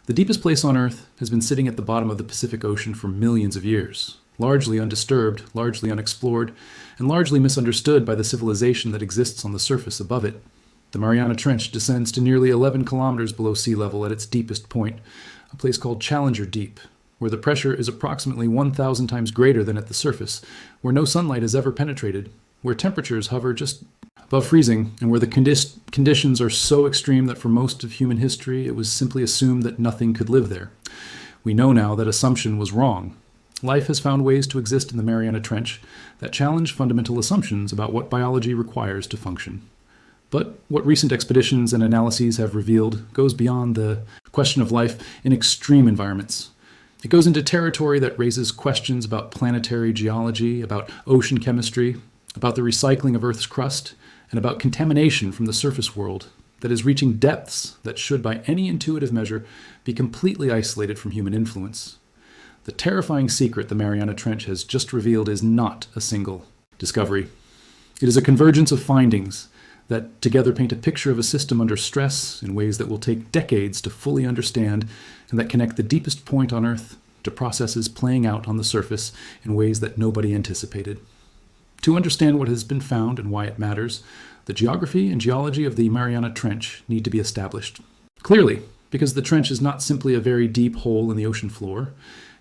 The deepest place on Earth has been sitting at the bottom of the Pacific Ocean for millions of years, largely undisturbed, largely unexplored, and largely misunderstood by the civilization that exists on the surface above it. The Mariana Trench descends to nearly 11 kilometers below sea level at its deepest point, a place called Challenger Deep, where the pressure is approximately 1,000 times greater than at the surface, where no sunlight has ever penetrated, where temperatures hover just above freezing, and where the conditions are so extreme that for most of human history it was simply assumed that nothing could live there. We know now that assumption was wrong. Life has found ways to exist in the Mariana Trench that challenge fundamental assumptions about what biology requires to function. But what recent expeditions and analyses have revealed goes beyond the question of life in extreme environments. It goes into territory that raises questions about planetary geology, about ocean chemistry, about the recycling of Earth's crust, and about contamination from the surface world that is reaching depths that should, by any intuitive measure, be completely isolated from human influence. The terrifying secret the Mariana Trench has just revealed is not a single discovery. It is a convergence of findings that together paint a picture of a system under stress in ways that will take decades to fully understand, and that connect the deepest point on Earth to processes playing out on the surface in ways that nobody anticipated. To understand what has been found and why it matters, the geography and geology of the Mariana Trench need to be established. Clearly, because the trench is not simply a very deep hole in the ocean floor,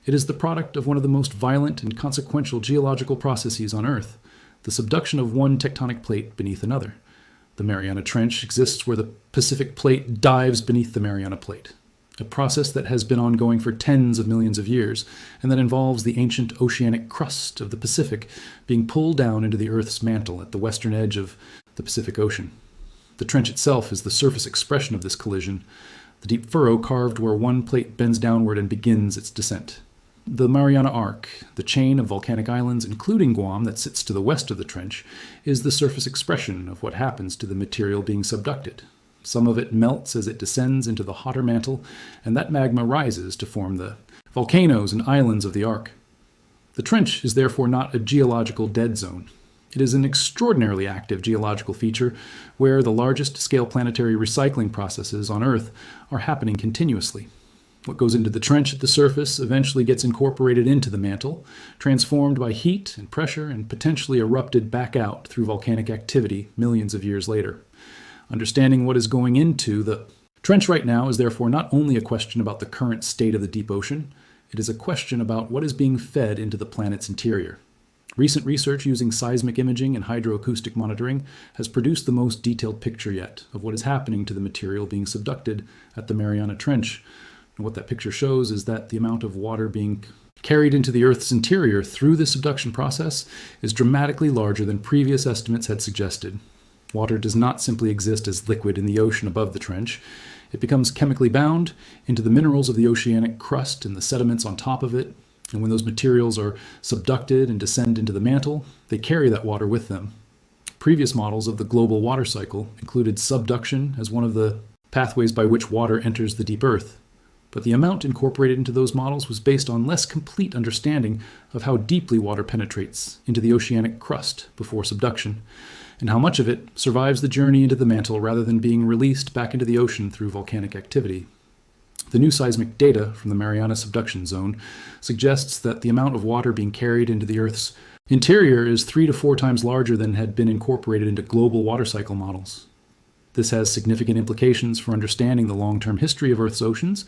it is the product of one of the most violent and consequential geological processes on Earth, the subduction of one tectonic plate beneath another. The Mariana Trench exists where the Pacific Plate dives beneath the Mariana Plate, a process that has been ongoing for tens of millions of years, and that involves the ancient oceanic crust of the Pacific being pulled down into the Earth's mantle at the western edge of the Pacific Ocean. The trench itself is the surface expression of this collision, the deep furrow carved where one plate bends downward and begins its descent. The Mariana Arc, the chain of volcanic islands, including Guam, that sits to the west of the trench, is the surface expression of what happens to the material being subducted. Some of it melts as it descends into the hotter mantle, and that magma rises to form the volcanoes and islands of the arc. The trench is therefore not a geological dead zone. It is an extraordinarily active geological feature where the largest scale planetary recycling processes on Earth are happening continuously. What goes into the trench at the surface eventually gets incorporated into the mantle, transformed by heat and pressure, and potentially erupted back out through volcanic activity millions of years later. Understanding what is going into the trench right now is therefore not only a question about the current state of the deep ocean, it is a question about what is being fed into the planet's interior. Recent research using seismic imaging and hydroacoustic monitoring has produced the most detailed picture yet of what is happening to the material being subducted at the Mariana Trench. And what that picture shows is that the amount of water being carried into the Earth's interior through the subduction process is dramatically larger than previous estimates had suggested. Water does not simply exist as liquid in the ocean above the trench. It becomes chemically bound into the minerals of the oceanic crust and the sediments on top of it, and when those materials are subducted and descend into the mantle, they carry that water with them. Previous models of the global water cycle included subduction as one of the pathways by which water enters the deep Earth. But the amount incorporated into those models was based on less complete understanding of how deeply water penetrates into the oceanic crust before subduction, and how much of it survives the journey into the mantle rather than being released back into the ocean through volcanic activity. The new seismic data from the Mariana subduction zone suggests that the amount of water being carried into the Earth's interior is 3 to 4 times larger than had been incorporated into global water cycle models. This has significant implications for understanding the long-term history of Earth's oceans,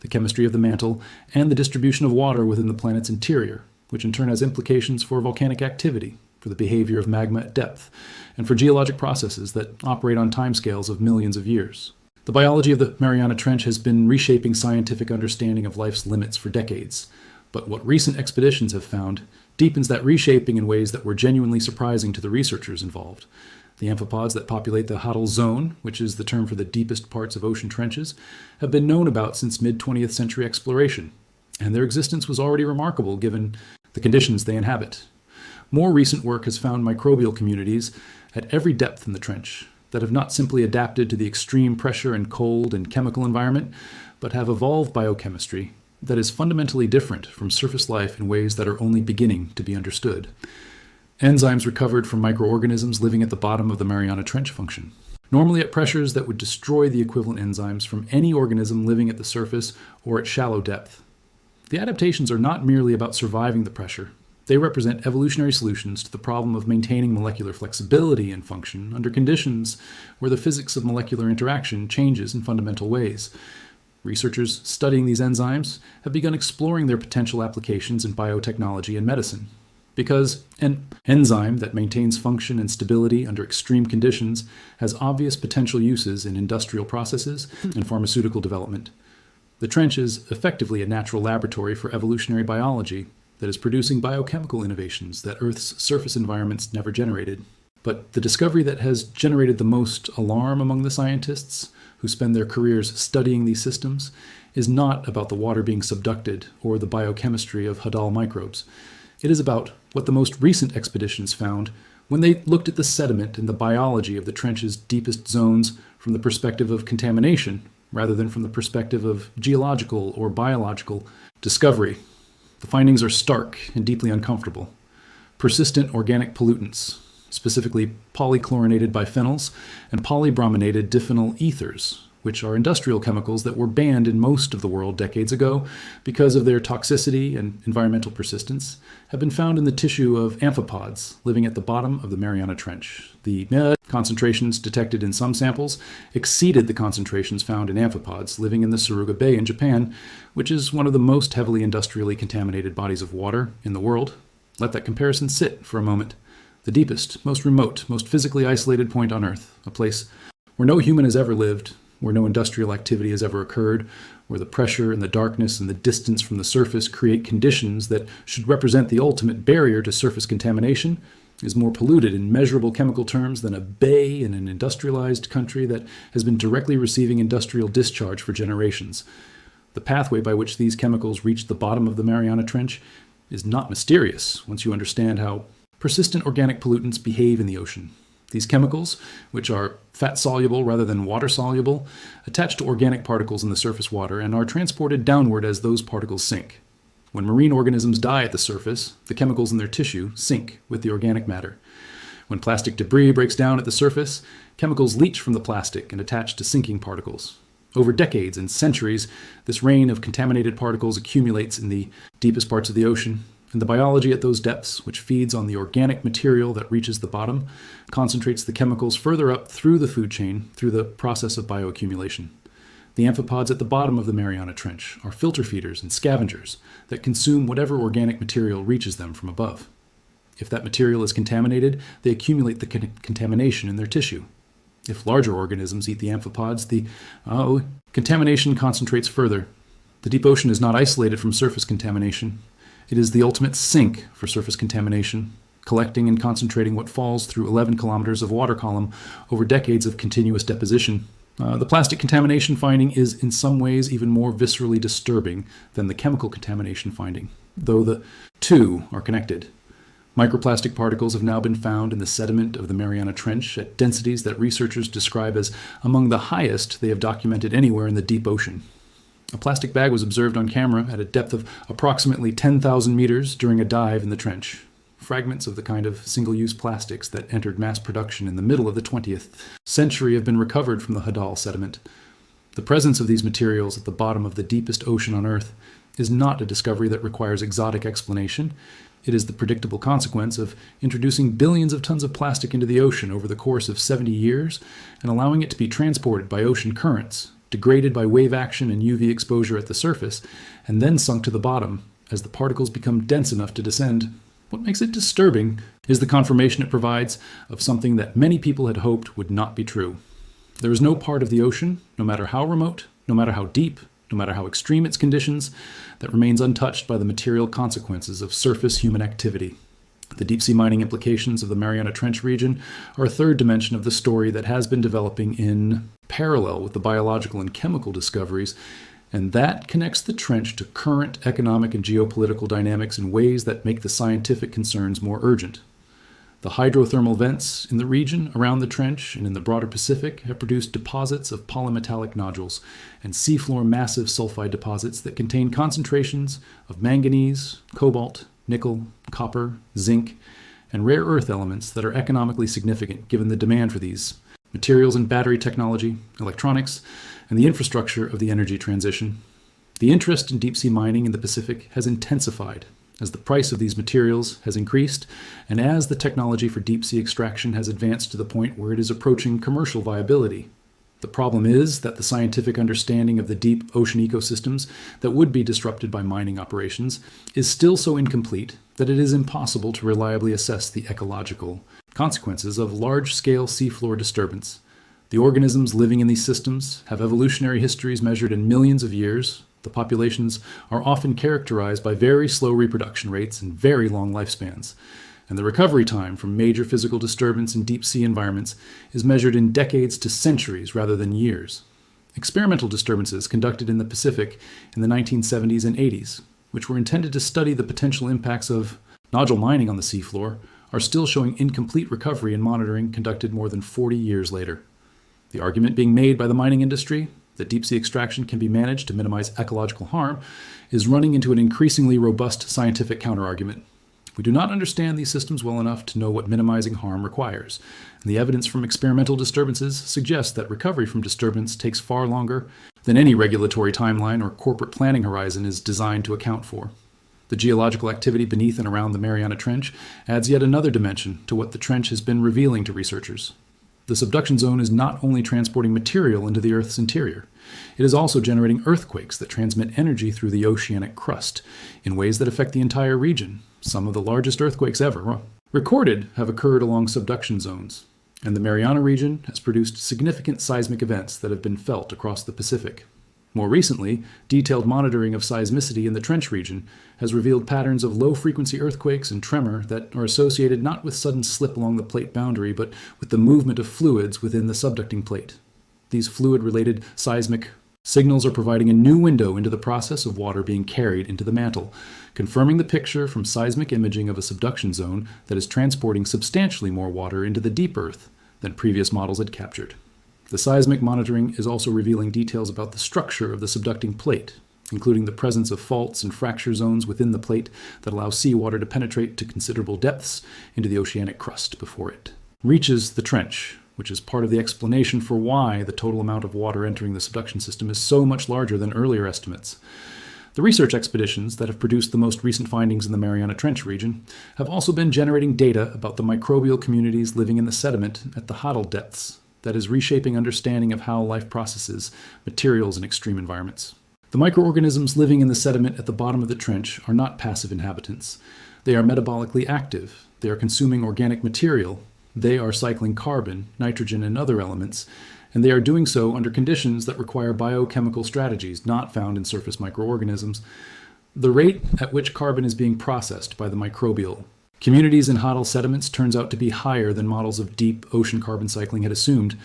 the chemistry of the mantle, and the distribution of water within the planet's interior, which in turn has implications for volcanic activity, for the behavior of magma at depth, and for geologic processes that operate on timescales of millions of years. The biology of the Mariana Trench has been reshaping scientific understanding of life's limits for decades, but what recent expeditions have found deepens that reshaping in ways that were genuinely surprising to the researchers involved. The amphipods that populate the Hadal Zone, which is the term for the deepest parts of ocean trenches, have been known about since mid-20th century exploration, and their existence was already remarkable given the conditions they inhabit. More recent work has found microbial communities at every depth in the trench that have not simply adapted to the extreme pressure and cold and chemical environment, but have evolved biochemistry that is fundamentally different from surface life in ways that are only beginning to be understood. Enzymes recovered from microorganisms living at the bottom of the Mariana Trench function. normally at pressures that would destroy the equivalent enzymes from any organism living at the surface or at shallow depth. The adaptations are not merely about surviving the pressure. They represent evolutionary solutions to the problem of maintaining molecular flexibility and function under conditions where the physics of molecular interaction changes in fundamental ways. Researchers studying these enzymes have begun exploring their potential applications in biotechnology and medicine. Because an enzyme that maintains function and stability under extreme conditions has obvious potential uses in industrial processes and pharmaceutical development. The trench is effectively a natural laboratory for evolutionary biology that is producing biochemical innovations that Earth's surface environments never generated. But the discovery that has generated the most alarm among the scientists who spend their careers studying these systems is not about the water being subducted or the biochemistry of Hadal microbes. It is about what the most recent expeditions found when they looked at the sediment and the biology of the trench's deepest zones from the perspective of contamination rather than from the perspective of geological or biological discovery. The findings are stark and deeply uncomfortable. Persistent organic pollutants, specifically polychlorinated biphenyls and polybrominated diphenyl ethers, which are industrial chemicals that were banned in most of the world decades ago because of their toxicity and environmental persistence, have been found in the tissue of amphipods living at the bottom of the Mariana Trench. The concentrations detected in some samples exceeded the concentrations found in amphipods living in the Suruga Bay in Japan, which is one of the most heavily industrially contaminated bodies of water in the world. Let that comparison sit for a moment. The deepest, most remote, most physically isolated point on Earth, a place where no human has ever lived, where no industrial activity has ever occurred, where the pressure and the darkness and the distance from the surface create conditions that should represent the ultimate barrier to surface contamination, is more polluted in measurable chemical terms than a bay in an industrialized country that has been directly receiving industrial discharge for generations. The pathway by which these chemicals reach the bottom of the Mariana Trench is not mysterious once you understand how persistent organic pollutants behave in the ocean. These chemicals, which are fat-soluble rather than water-soluble, attach to organic particles in the surface water and are transported downward as those particles sink. When marine organisms die at the surface, the chemicals in their tissue sink with the organic matter. When plastic debris breaks down at the surface, chemicals leach from the plastic and attach to sinking particles. Over decades and centuries, this rain of contaminated particles accumulates in the deepest parts of the ocean, and the biology at those depths, which feeds on the organic material that reaches the bottom, concentrates the chemicals further up through the food chain through the process of bioaccumulation. The amphipods at the bottom of the Mariana Trench are filter feeders and scavengers that consume whatever organic material reaches them from above. If that material is contaminated, they accumulate the contamination in their tissue. If larger organisms eat the amphipods, the contamination concentrates further. The deep ocean is not isolated from surface contamination. It is the ultimate sink for surface contamination, collecting and concentrating what falls through 11 kilometers of water column over decades of continuous deposition. The plastic contamination finding is in some ways even more viscerally disturbing than the chemical contamination finding, though the two are connected. Microplastic particles have now been found in the sediment of the Mariana Trench at densities that researchers describe as among the highest they have documented anywhere in the deep ocean. A plastic bag was observed on camera at a depth of approximately 10,000 meters during a dive in the trench. Fragments of the kind of single-use plastics that entered mass production in the middle of the 20th century have been recovered from the Hadal sediment. The presence of these materials at the bottom of the deepest ocean on Earth is not a discovery that requires exotic explanation. It is the predictable consequence of introducing billions of tons of plastic into the ocean over the course of 70 years and allowing it to be transported by ocean currents, degraded by wave action and UV exposure at the surface, and then sunk to the bottom as the particles become dense enough to descend. What makes it disturbing is the confirmation it provides of something that many people had hoped would not be true. There is no part of the ocean, no matter how remote, no matter how deep, no matter how extreme its conditions, that remains untouched by the material consequences of surface human activity. The deep-sea mining implications of the Mariana Trench region are a third dimension of the story that has been developing in parallel with the biological and chemical discoveries, and that connects the trench to current economic and geopolitical dynamics in ways that make the scientific concerns more urgent. The hydrothermal vents in the region around the trench and in the broader Pacific have produced deposits of polymetallic nodules and seafloor massive sulfide deposits that contain concentrations of manganese, cobalt, nickel, copper, zinc, and rare earth elements that are economically significant given the demand for these materials and battery technology, electronics, and the infrastructure of the energy transition. The interest in deep-sea mining in the Pacific has intensified as the price of these materials has increased and as the technology for deep-sea extraction has advanced to the point where it is approaching commercial viability. The problem is that the scientific understanding of the deep ocean ecosystems that would be disrupted by mining operations is still so incomplete that it is impossible to reliably assess the ecological consequences of large-scale seafloor disturbance. The organisms living in these systems have evolutionary histories measured in millions of years. The populations are often characterized by very slow reproduction rates and very long lifespans, and the recovery time from major physical disturbance in deep-sea environments is measured in decades to centuries rather than years. Experimental disturbances conducted in the Pacific in the 1970s and 80s, which were intended to study the potential impacts of nodule mining on the seafloor, are still showing incomplete recovery in monitoring conducted more than 40 years later. The argument being made by the mining industry that deep-sea extraction can be managed to minimize ecological harm is running into an increasingly robust scientific counterargument. We do not understand these systems well enough to know what minimizing harm requires, and the evidence from experimental disturbances suggests that recovery from disturbance takes far longer than any regulatory timeline or corporate planning horizon is designed to account for. The geological activity beneath and around the Mariana Trench adds yet another dimension to what the trench has been revealing to researchers. The subduction zone is not only transporting material into the Earth's interior, it is also generating earthquakes that transmit energy through the oceanic crust in ways that affect the entire region. Some of the largest earthquakes ever recorded have occurred along subduction zones, and the Mariana region has produced significant seismic events that have been felt across the Pacific. More recently, detailed monitoring of seismicity in the Trench region has revealed patterns of low-frequency earthquakes and tremor that are associated not with sudden slip along the plate boundary, but with the movement of fluids within the subducting plate. These fluid-related seismic signals are providing a new window into the process of water being carried into the mantle, confirming the picture from seismic imaging of a subduction zone that is transporting substantially more water into the deep Earth than previous models had captured. The seismic monitoring is also revealing details about the structure of the subducting plate, including the presence of faults and fracture zones within the plate that allow seawater to penetrate to considerable depths into the oceanic crust before it reaches the trench, which is part of the explanation for why the total amount of water entering the subduction system is so much larger than earlier estimates. The research expeditions that have produced the most recent findings in the Mariana Trench region have also been generating data about the microbial communities living in the sediment at the Hadal depths, that is reshaping understanding of how life processes materials in extreme environments. The microorganisms living in the sediment at the bottom of the trench are not passive inhabitants. They are metabolically active. They are consuming organic material. They are cycling carbon, nitrogen, and other elements, and they are doing so under conditions that require biochemical strategies not found in surface microorganisms. The rate at which carbon is being processed by the microbial communities in Hadal sediments turns out to be higher than models of deep ocean carbon cycling had assumed,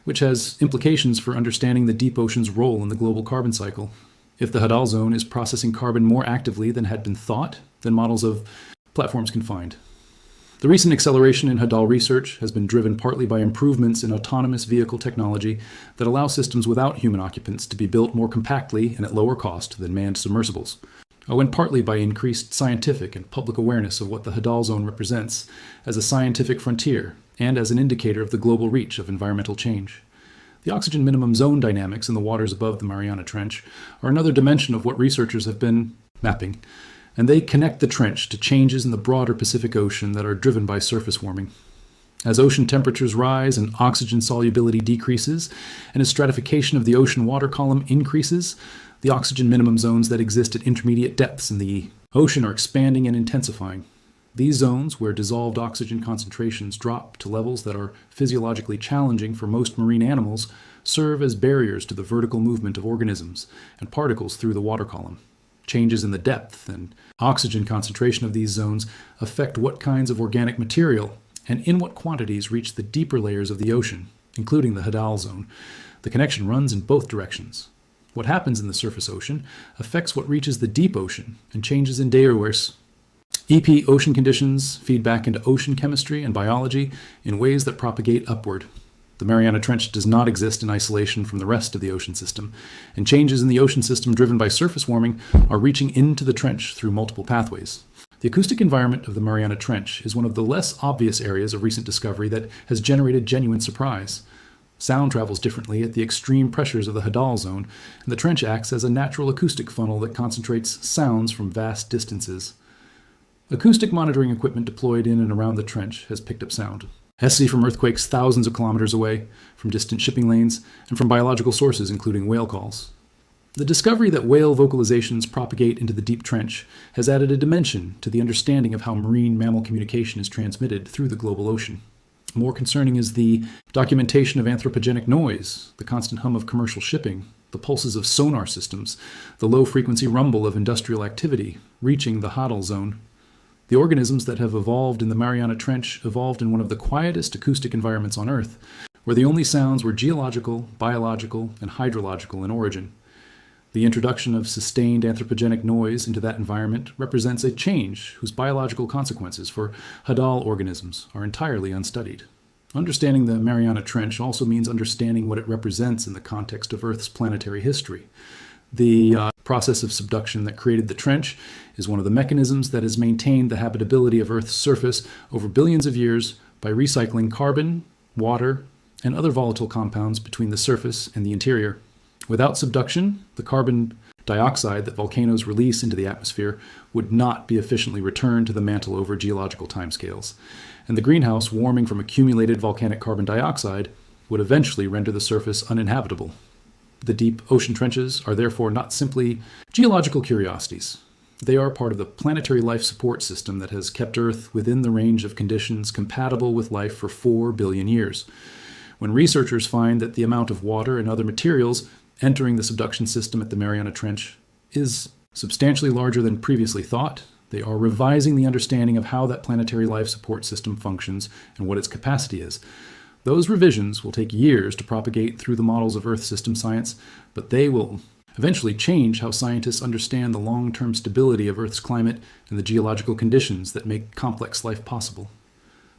which has implications for understanding the deep ocean's role in the global carbon cycle. If the Hadal zone is processing carbon more actively than had been thought, then models of platforms can find. The recent acceleration in Hadal research has been driven partly by improvements in autonomous vehicle technology that allow systems without human occupants to be built more compactly and at lower cost than manned submersibles, and partly by increased scientific and public awareness of what the Hadal zone represents as a scientific frontier and as an indicator of the global reach of environmental change. The oxygen minimum zone dynamics in the waters above the Mariana Trench are another dimension of what researchers have been mapping, and they connect the trench to changes in the broader Pacific Ocean that are driven by surface warming. As ocean temperatures rise and oxygen solubility decreases, and as stratification of the ocean water column increases, the oxygen minimum zones that exist at intermediate depths in the ocean are expanding and intensifying. These zones, where dissolved oxygen concentrations drop to levels that are physiologically challenging for most marine animals, serve as barriers to the vertical movement of organisms and particles through the water column. Changes in the depth and oxygen concentration of these zones affect what kinds of organic material and in what quantities reach the deeper layers of the ocean, including the Hadal zone. The connection runs in both directions. What happens in the surface ocean affects what reaches the deep ocean, and changes in Dayerwer's EP ocean conditions feed back into ocean chemistry and biology in ways that propagate upward. The Mariana Trench does not exist in isolation from the rest of the ocean system, and changes in the ocean system driven by surface warming are reaching into the trench through multiple pathways. The acoustic environment of the Mariana Trench is one of the less obvious areas of recent discovery that has generated genuine surprise. Sound travels differently at the extreme pressures of the Hadal zone, and the trench acts as a natural acoustic funnel that concentrates sounds from vast distances. Acoustic monitoring equipment deployed in and around the trench has picked up sound. Hesse from earthquakes thousands of kilometers away, from distant shipping lanes, and from biological sources including whale calls. The discovery that whale vocalizations propagate into the deep trench has added a dimension to the understanding of how marine mammal communication is transmitted through the global ocean. More concerning is the documentation of anthropogenic noise, the constant hum of commercial shipping, the pulses of sonar systems, the low-frequency rumble of industrial activity reaching the Hadal zone. The organisms that have evolved in the Mariana Trench evolved in one of the quietest acoustic environments on Earth, where the only sounds were geological, biological, and hydrological in origin. The introduction of sustained anthropogenic noise into that environment represents a change whose biological consequences for Hadal organisms are entirely unstudied. Understanding the Mariana Trench also means understanding what it represents in the context of Earth's planetary history. The process of subduction that created the trench is one of the mechanisms that has maintained the habitability of Earth's surface over billions of years by recycling carbon, water, and other volatile compounds between the surface and the interior. Without subduction, the carbon dioxide that volcanoes release into the atmosphere would not be efficiently returned to the mantle over geological timescales, and the greenhouse warming from accumulated volcanic carbon dioxide would eventually render the surface uninhabitable. The deep ocean trenches are therefore not simply geological curiosities. They are part of the planetary life support system that has kept Earth within the range of conditions compatible with life for 4 billion years. When researchers find that the amount of water and other materials entering the subduction system at the Mariana Trench is substantially larger than previously thought, they are revising the understanding of how that planetary life support system functions and what its capacity is. Those revisions will take years to propagate through the models of Earth system science, but they will eventually change how scientists understand the long-term stability of Earth's climate and the geological conditions that make complex life possible.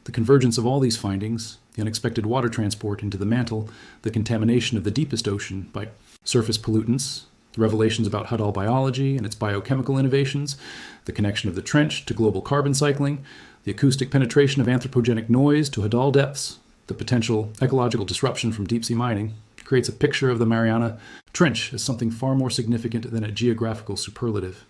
The convergence of all these findings, the unexpected water transport into the mantle, the contamination of the deepest ocean by surface pollutants, the revelations about Hadal biology and its biochemical innovations, the connection of the trench to global carbon cycling, the acoustic penetration of anthropogenic noise to Hadal depths, the potential ecological disruption from deep-sea mining, creates a picture of the Mariana Trench as something far more significant than a geographical superlative.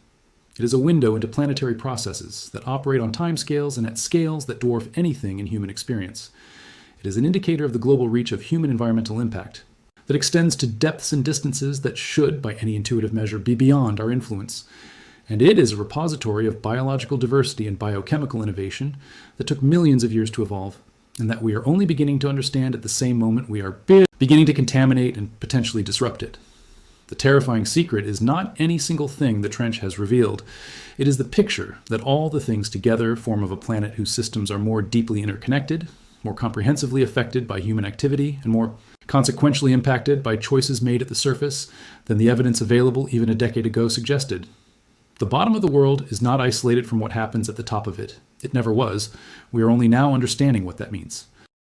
It is a window into planetary processes that operate on timescales and at scales that dwarf anything in human experience. It is an indicator of the global reach of human environmental impact that extends to depths and distances that should, by any intuitive measure, be beyond our influence. And it is a repository of biological diversity and biochemical innovation that took millions of years to evolve, and that we are only beginning to understand at the same moment we are beginning to contaminate and potentially disrupt it. The terrifying secret is not any single thing the trench has revealed. It is the picture that all the things together form of a planet whose systems are more deeply interconnected, more comprehensively affected by human activity, and more consequentially impacted by choices made at the surface than the evidence available even a decade ago suggested. The bottom of the world is not isolated from what happens at the top of it. It never was. We are only now understanding what that means.